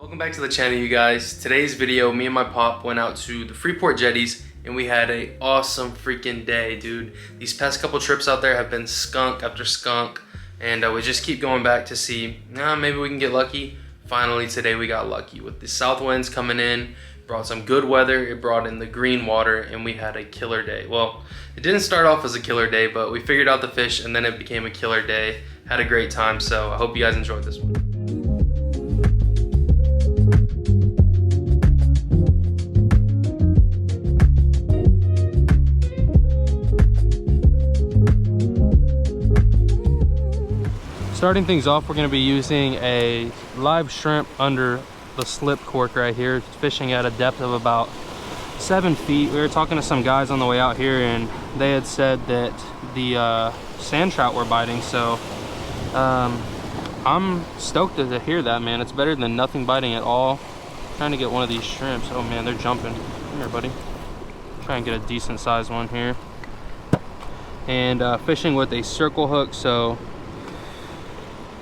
Welcome back to the channel, you guys. Today's video, me and my pop went out to the Freeport jetties and we had an awesome freaking day, dude. These past couple trips out there have been skunk after skunk, and we just keep going back to see, maybe we can get lucky. Finally, today we got lucky with the south winds coming in. Brought some good weather, it brought in the green water, and we had a killer day. Well, it didn't start off as a killer day, but we figured out the fish and then it became a killer day. Had a great time, so I hope you guys enjoyed this one. Starting things off, we're going to be using a live shrimp under the slip cork right here, fishing at a depth of about 7 feet. We were talking to some guys on the way out here and they had said that the sand trout were biting, so I'm stoked to hear that, man. It's better than nothing biting at all. Trying to get one of these shrimps. Oh man, they're jumping. Come here, buddy. Try and get a decent sized one here. And fishing with a circle hook, so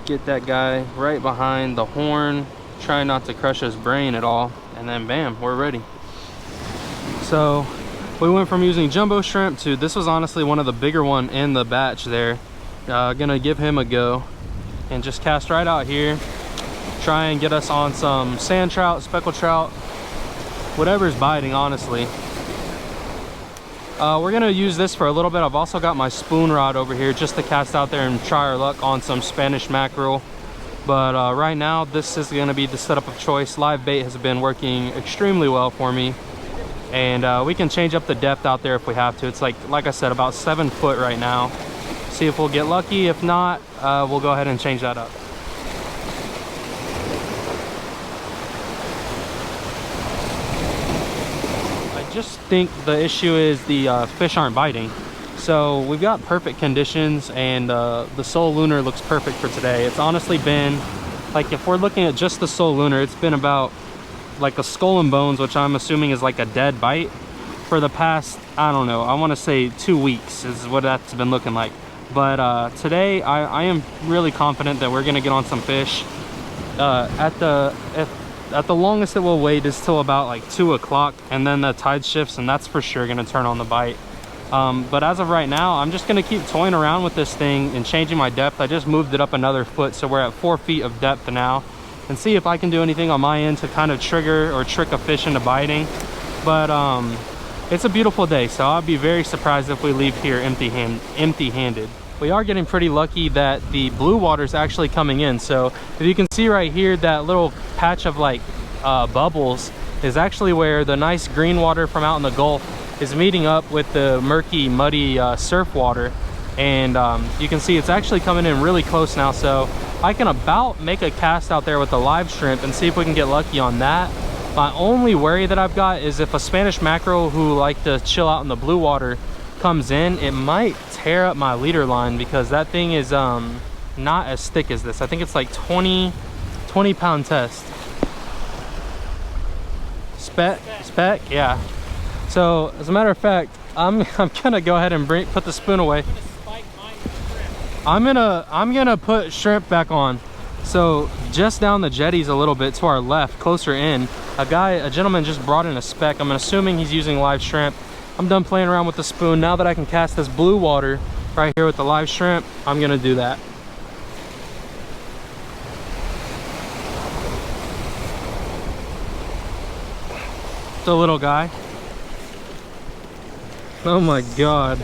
get that guy right behind the horn, try not to crush his brain at all, and then bam, we're ready. So we went from using jumbo shrimp to, this was honestly one of the bigger one in the batch there. Gonna give him a go and just cast right out here, try and get us on some sand trout, speckled trout, whatever's biting, honestly. We're gonna use this for a little bit. I've also got my spoon rod over here just to cast out there and try our luck on some Spanish mackerel. But right now, this is gonna be the setup of choice. Live bait has been working extremely well for me. And we can change up the depth out there if we have to. It's like I said, about 7 foot right now. See if we'll get lucky. If not, we'll go ahead and change that up. I just think the issue is the fish aren't biting. So we've got perfect conditions, and the Sol Lunar looks perfect for today. It's honestly been, like, if we're looking at just the Sol Lunar, it's been about like a skull and bones, which I'm assuming is like a dead bite, for the past, I don't know, I want to say 2 weeks is what that's been looking like. But today I am really confident that we're gonna get on some fish. At the longest it will wait is till about like 2 o'clock, and then the tide shifts, and that's for sure gonna turn on the bite. But as of right now, I'm just gonna keep toying around with this thing and changing my depth. I just moved it up another foot, so we're at 4 feet of depth now, and see if I can do anything on my end to kind of trigger or trick a fish into biting. But it's a beautiful day, so I'll be very surprised if we leave here empty-handed. We are getting pretty lucky that the blue water is actually coming in. So if you can see right here, that little patch of like bubbles is actually where the nice green water from out in the Gulf is meeting up with the murky, muddy surf water. And you can see it's actually coming in really close now. So I can about make a cast out there with the live shrimp and see if we can get lucky on that. My only worry that I've got is if a Spanish mackerel who like to chill out in the blue water comes in, it might tear up my leader line, because that thing is not as thick as this. I think it's like 20 pound test. Spec, yeah. So as a matter of fact, I'm gonna go ahead and put the spoon away. I'm gonna put shrimp back on. So just down the jetties a little bit to our left, closer in, a gentleman just brought in a speck. I'm assuming he's using live shrimp. I'm done playing around with the spoon. Now that I can cast this blue water right here with the live shrimp, I'm gonna do that. The little guy. Oh my God.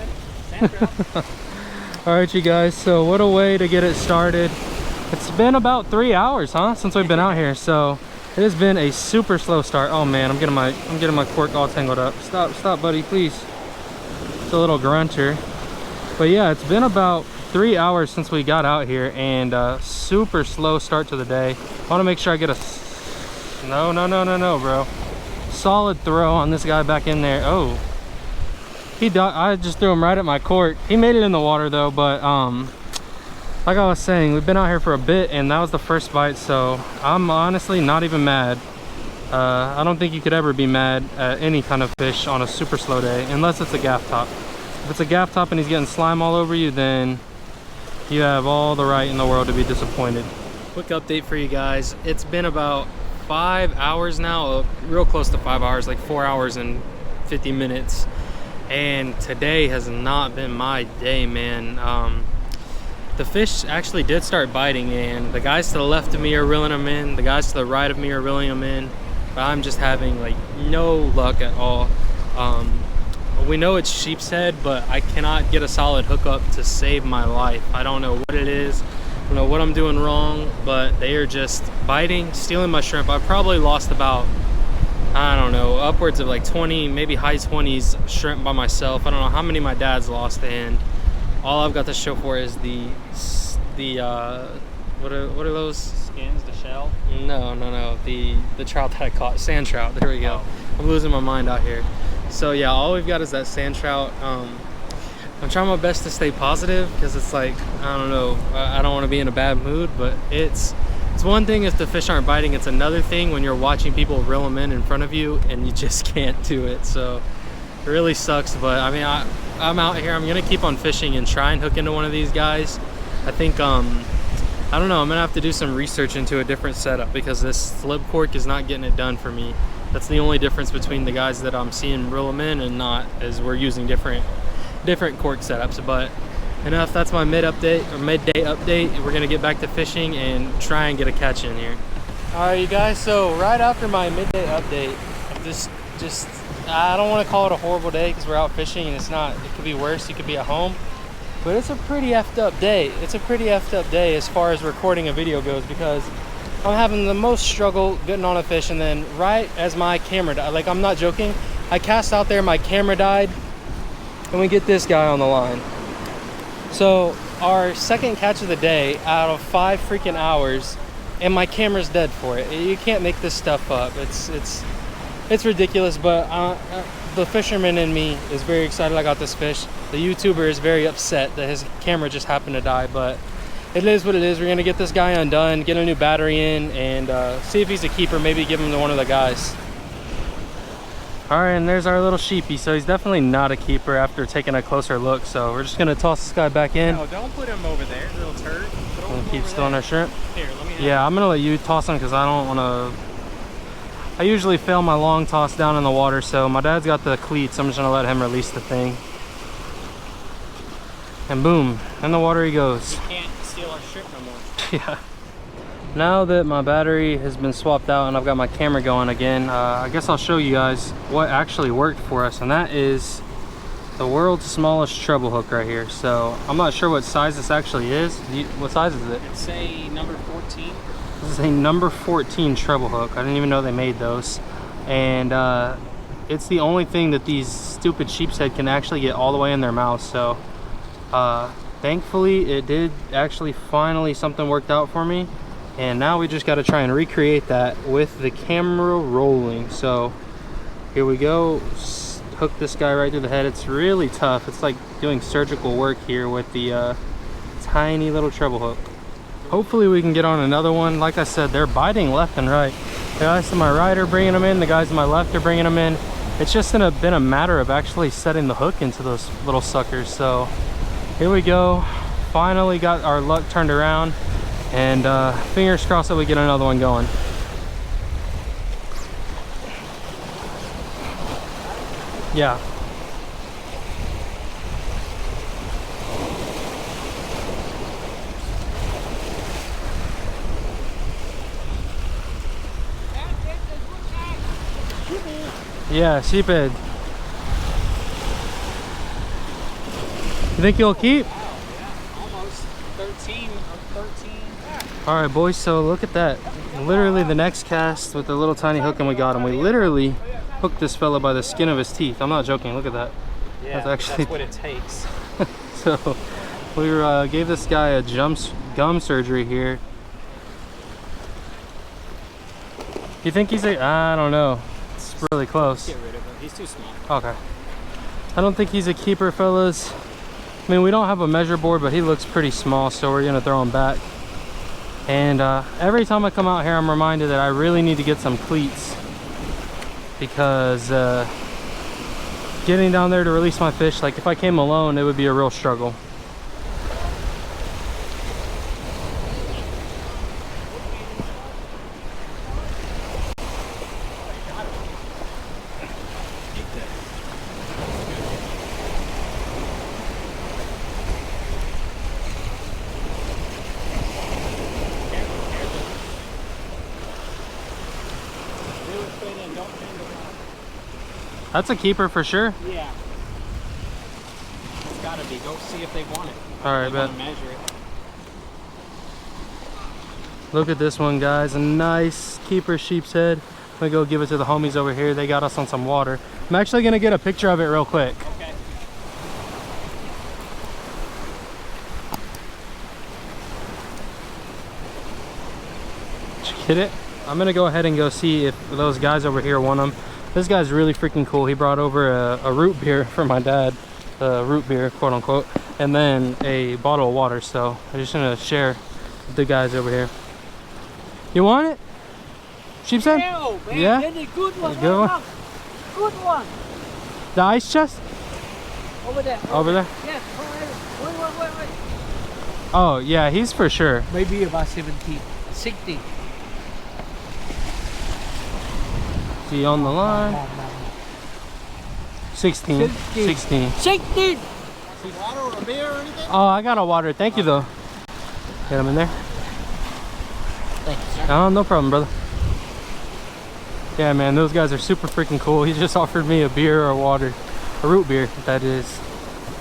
All right, you guys, so what a way to get it started. It's been about 3 hours, since we've been out here, so it has been a super slow start. Oh man, I'm getting my cork all tangled up. Stop, buddy, please. It's a little grunter. But yeah, it's been about 3 hours since we got out here, and super slow start to the day. I want to make sure I get a no, bro. Solid throw on this guy back in there. Oh, I just threw him right at my cork. He made it in the water though, but like I was saying, we've been out here for a bit, and that was the first bite, so I'm honestly not even mad. I don't think you could ever be mad at any kind of fish on a super slow day, unless it's a gaff top. If it's a gaff top and he's getting slime all over you, then you have all the right in the world to be disappointed. Quick update for you guys. It's been about 5 hours now, real close to 5 hours, like 4 hours and 50 minutes. And today has not been my day, man. The fish actually did start biting, and the guys to the left of me are reeling them in, the guys to the right of me are reeling them in, but I'm just having like no luck at all. We know it's sheep's head, but I cannot get a solid hookup to save my life. I don't know what it is, I don't know what I'm doing wrong, but they are just biting, stealing my shrimp. I've probably lost about, I don't know, upwards of like 20, maybe high 20s shrimp by myself. I don't know how many my dad's lost, and all I've got to show for is the what are those? Skins, the shell? No, the trout that I caught, sand trout. There we go. Oh. I'm losing my mind out here. So yeah, all we've got is that sand trout. I'm trying my best to stay positive, because it's like, I don't know, I don't want to be in a bad mood, but it's one thing if the fish aren't biting, it's another thing when you're watching people reel them in front of you and you just can't do it. So it really sucks, but I mean, I'm out here. I'm gonna keep on fishing and try and hook into one of these guys. I think I don't know, I'm gonna have to do some research into a different setup, because this slip cork is not getting it done for me. That's the only difference between the guys that I'm seeing reel them in and not, is we're using different cork setups. But enough, that's my midday update. We're gonna get back to fishing and try and get a catch in here. All right, you guys, so right after my midday update, just I don't want to call it a horrible day, because we're out fishing and it's not, it could be worse, you could be at home, but it's a pretty effed up day. It's a pretty effed up day as far as recording a video goes, because I'm having the most struggle getting on a fish, and then right as my camera died, like I'm not joking, I cast out there, my camera died, and we get this guy on the line. So our second catch of the day out of 5 freaking hours, and my camera's dead for it. You can't make this stuff up. It's ridiculous, but the fisherman in me is very excited I got this fish. The YouTuber is very upset that his camera just happened to die, but it is what it is. We're gonna get this guy undone, get a new battery in, and see if he's a keeper, maybe give him to one of the guys. All right, and there's our little sheepy. So he's definitely not a keeper after taking a closer look. So we're just gonna toss this guy back in. No, don't put him over there, little turd. And keep stealing our shrimp. Here, let me have Yeah, I'm gonna let you toss him, because I don't wanna, I usually fail my long toss down in the water, so my dad's got the cleats. I'm just gonna let him release the thing. And boom, in the water he goes. You can't steal our shrimp no more. Yeah. Now that my battery has been swapped out and I've got my camera going again, I guess I'll show you guys what actually worked for us, and that is the world's smallest treble hook right here. So I'm not sure what size this actually is. What size is it? It's a number 14. This is a number 14 treble hook. I didn't even know they made those. And it's the only thing that these stupid sheep's head can actually get all the way in their mouth. So thankfully it did actually, finally something worked out for me. And now we just got to try and recreate that with the camera rolling. So here we go. Hook this guy right through the head. It's really tough. It's like doing surgical work here with the tiny little treble hook. Hopefully we can get on another one. Like I said, they're biting left and right. The guys to my right are bringing them in, the guys to my left are bringing them in. It's just been a matter of actually setting the hook into those little suckers. So here we go. Finally got our luck turned around, and fingers crossed that we get another one going. Yeah. Yeah, sheephead. You think you'll keep? Wow, yeah, almost 13 or 13. All right, boys, so look at that. Literally the next cast with the little tiny hook, and we got him. We literally hooked this fella by the skin of his teeth. I'm not joking, look at that. Yeah, that's what it takes. So we gave this guy a gum surgery here. You think he's I don't know. It's really close. Get rid of him. He's too small. Okay. I don't think he's a keeper, fellas. I mean, we don't have a measure board, but he looks pretty small, so we're gonna throw him back. And every time I come out here, I'm reminded that I really need to get some cleats, because getting down there to release my fish, like if I came alone, it would be a real struggle. open and don't handle it. That's a keeper for sure. Yeah. It's gotta be. Go see if they want it. All right, They wanna bet. measure it. Look at this one, guys. A nice keeper sheep's head. I'm gonna go give it to the homies over here. They got us on some water. I'm actually gonna get a picture of it real quick. Okay. Did you get it? I'm gonna go ahead and go see if those guys over here want them. This guy's really freaking cool. He brought over a root beer for my dad, root beer, quote unquote, and then a bottle of water. So I'm just gonna share with the guys over here. You want it? Sheep's head? Oh, man, Yeah? that's a good one. Good one? Good one. The ice chest? Over there. Over there? Yes. Wait. Oh yeah, he's for sure. Maybe about 17, 16. Is he on the line? 16. 16. 16. Water or a beer or anything? Oh, I got a water. Thank you though. Get him in there. Thanks. Oh, no problem, brother. Yeah, man, those guys are super freaking cool. He just offered me a beer or water, a root beer, that is.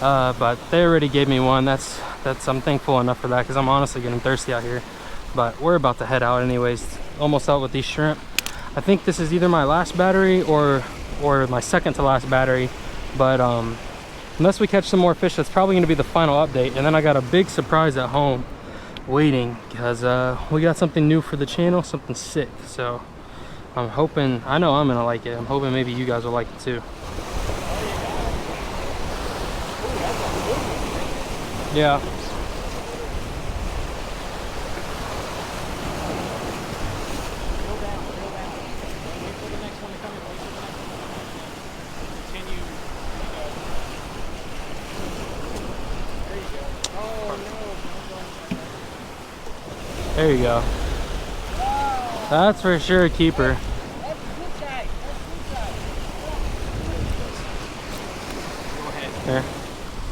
But they already gave me one. That's I'm thankful enough for that because I'm honestly getting thirsty out here. But we're about to head out anyways. Almost out with these shrimp. I think this is either my last battery or my second to last battery. But unless we catch some more fish, that's probably going to be the final update. And then I got a big surprise at home waiting because we got something new for the channel, something sick. So I'm hoping, I know I'm gonna like it. I'm hoping maybe you guys will like it too. Yeah. There you go. That's for sure a keeper. That's a good guy. Go ahead. There.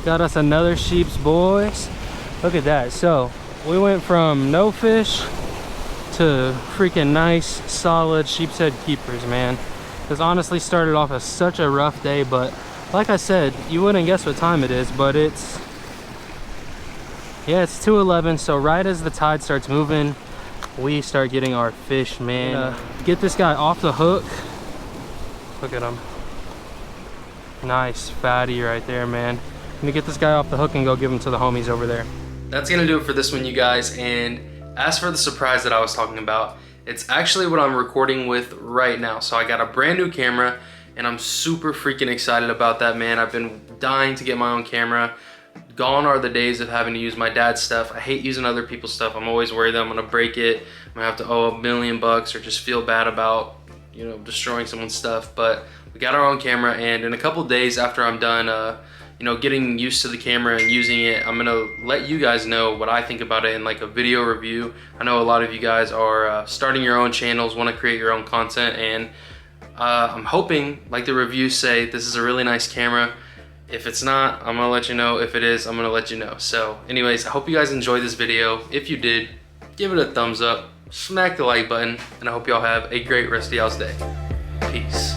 Got us another sheep's, boys. Look at that. So we went from no fish to freaking nice solid sheep's head keepers, man. This honestly started off as such a rough day, but like I said, you wouldn't guess what time it is, but it's 2:11. So right as the tide starts moving, we start getting our fish, man. Get this guy off the hook. Look at him. Nice fatty right there, man. I'm gonna get this guy off the hook and go give him to the homies over there. That's gonna do it for this one, you guys. And as for the surprise that I was talking about, it's actually what I'm recording with right now. So I got a brand new camera and I'm super freaking excited about that, man. I've been dying to get my own camera. Gone are the days of having to use my dad's stuff. I hate using other people's stuff. I'm always worried that I'm gonna break it. I'm gonna have to owe $1 million or just feel bad about, you know, destroying someone's stuff. But we got our own camera, and in a couple days after I'm done, you know, getting used to the camera and using it, I'm gonna let you guys know what I think about it in like a video review. I know a lot of you guys are starting your own channels, wanna create your own content, and I'm hoping, like the reviews say, this is a really nice camera. If it's not, I'm gonna let you know. If it is, I'm gonna let you know. So anyways, I hope you guys enjoyed this video. If you did, give it a thumbs up, smack the like button, and I hope y'all have a great rest of y'all's day. Peace.